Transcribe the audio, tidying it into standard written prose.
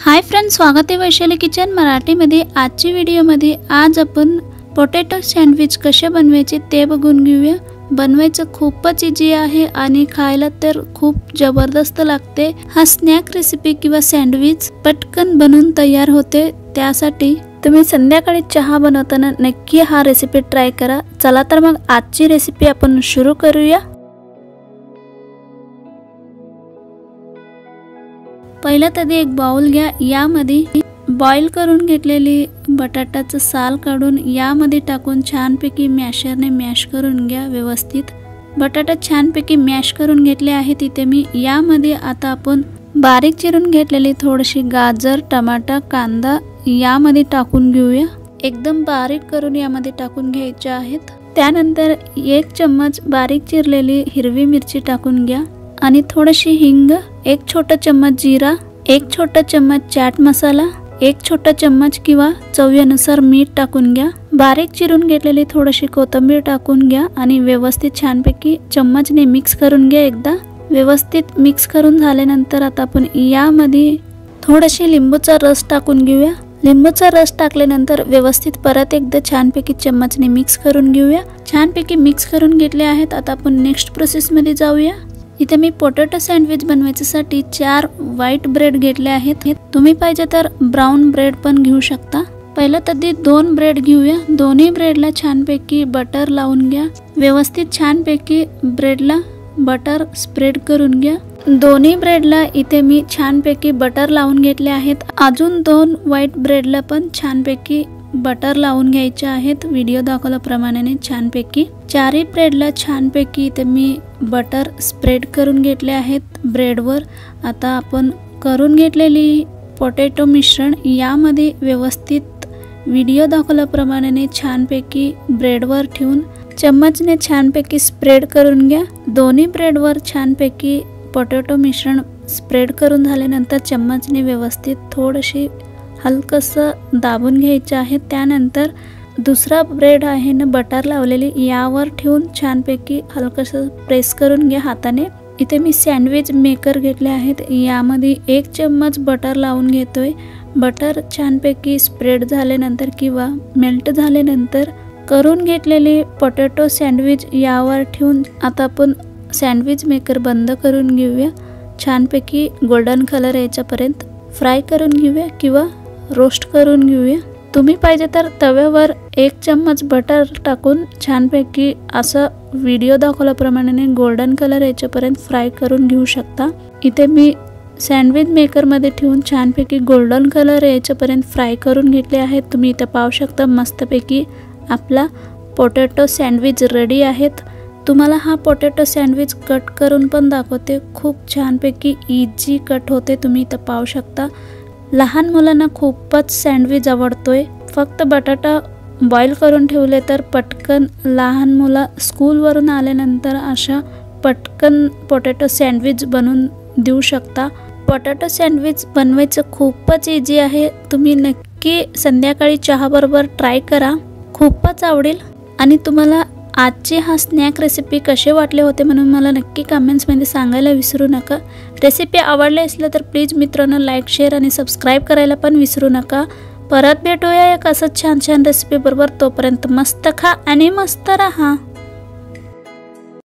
Hi friends, स्वागत आहे Vaishali kitchen मराठीमध्ये। आजच्या व्हिडिओमध्ये आज आपण पोटॅटो सँडविच कसे बनवायचे ते बघून घेऊया। बनवायचं खूपच इजी आहे आणि खायला तर खूप जबरदस्त लागते। हा स्नॅक रेसिपी किंवा सँडविच पटकन बनून तयार होते। त्यासाठी तुम्ही संध्याकाळी चहा बनवताना नक्की हा रेसिपी ट्राय करा। चला तर मग आजची रेसिपी आपण सुरू करूया। पहिला तरी एक बाउल घ्या। यामध्ये बॉईल करून घेतलेली बटाट्याचं साल काढून यामध्ये टाकून छानपैकी मॅशरने मॅश करून घ्या व्यवस्थित। बटाटा छानपैकी मॅश करून घेतले आहे। तिथे मी यामध्ये आता आपण बारीक चिरून घेतलेली थोडीशी गाजर, टमाटा, कांदा यामध्ये टाकून घेऊया। एकदम बारीक करून यामध्ये टाकून घ्यायचे आहेत। त्यानंतर 1 चम्मच बारीक चिरलेली हिरवी मिरची टाकून घ्या आणि थोडीशी हिंग, 1 छोटा चम्मच जीरा, 1 छोटा चम्मच चाट मसाला, 1 छोटा चम्मच किंवा चवीनुसार मीठ टाकून घ्या। बारीक चिरून घेतलेली थोडीशी कोथिंबीर टाकून घ्या आणि व्यवस्थित छानपैकी चम्मचने मिक्स करून घ्या। एकदा व्यवस्थित मिक्स करून झाल्यानंतर आता आपण यामध्ये थोडीशी लिंबूचा रस टाकून घेऊया। लिंबूचा रस टाकल्यानंतर व्यवस्थित परत एकदा छानपैकी चम्मचने मिक्स करून घेऊया। छानपैकी मिक्स करून घेतले आहेत। आता आपण नेक्स्ट प्रोसेस मध्ये जाऊया। इथे मी पोटॅटो सँडविच बनवायसाठी 4 व्हाईट ब्रेड घेतले आहेत। तुम्ही पाहिजे तर ब्राउन ब्रेड पण घेऊ शकता। पहिला तरी 2 ब्रेड घेऊया। दोन्ही ब्रेडला छानपैकी बटर लावून घ्या। व्यवस्थित छानपैकी ब्रेडला बटर स्प्रेड करून घ्या। दोन्ही ब्रेडला इथे मी छानपैकी बटर लावून घेतले आहेत। अजून 2 व्हाईट ब्रेडला पण छानपैकी बटर लावून घ्यायचे आहेत। व्हिडिओ दाखवल्याप्रमाणे छानपैकी 4ही ब्रेडला छानपैकी इथे मी बटर स्प्रेड करून घेतले आहेत ब्रेडवर। आता आपण करून घेतलेली पोटॅटो मिश्रण यामध्ये व्यवस्थित व्हिडिओ दाखवल्याप्रमाणे छानपैकी ब्रेडवर ठेवून चम्मचने छानपैकी स्प्रेड करून घ्या। दोन्ही ब्रेडवर छानपैकी पोटॅटो मिश्रण स्प्रेड करून झाल्यानंतर चम्मचने व्यवस्थित थोडीशी हलकसं दाबून घ्यायचे आहे। त्यानंतर दुसरा ब्रेड आहे ना बटर लावलेली यावर ठेवून छानपैकी हलकसं प्रेस करून घ्या हाताने। इथे मी सँडविच मेकर घेतले आहेत। यामध्ये 1 चम्मच बटर लावून घेतोय। बटर छानपैकी स्प्रेड झाल्यानंतर किंवा मेल्ट झाल्यानंतर करून घेतलेली पोटॅटो सँडविच यावर ठेवून आता आपण सँडविच मेकर बंद करून घेऊया। छानपैकी गोल्डन कलर याच्यापर्यंत फ्राय करून घेऊया किंवा रोस्ट करून घेऊया। तुम्ही पाहिजे तर तव्यावर 1 चम्मच बटर टाकून छानपैकी असं व्हिडिओ दाखवल्याप्रमाणे गोल्डन कलर याच्यापर्यंत फ्राय करून घेऊ शकता। इथे मी सँडविच मेकरमध्ये ठेवून छानपैकी गोल्डन कलर याच्यापर्यंत फ्राय करून घेतले आहेत। तुम्ही इथे पाहू शकता मस्तपैकी आपला पोटॅटो सँडविच रेडी आहेत। तुम्हाला हा पोटॅटो सँडविच कट करून पण दाखवते। खूप छानपैकी इझी कट होते। तुम्ही इथे पाहू शकता। लहान मुलांना खूपच सँडविच आवडतोय। फक्त बटाटा बॉईल करून ठेवले तर पटकन लहान मुलं स्कूलवरून आल्यानंतर अशा पटकन पोटॅटो सँडविच बनवून देऊ शकता। पोटॅटो सँडविच बनवायचं खूपच इझी आहे। तुम्ही नक्की संध्याकाळी चहाबरोबर ट्राय करा, खूपच आवडेल। आणि तुम्हाला आजची हा स्नॅक रेसिपी कसे वाटले होते म्हणून मला नक्की कमेंट्समध्ये सांगायला विसरू नका। रेसिपी आवडली असली तर प्लीज मित्रांनो लाईक, शेअर आणि सबस्क्राईब करायला पण विसरू नका। परत भेटूया एक असंच छान छान रेसिपी बरोबर। तोपर्यंत मस्त खा आणि मस्त रहा।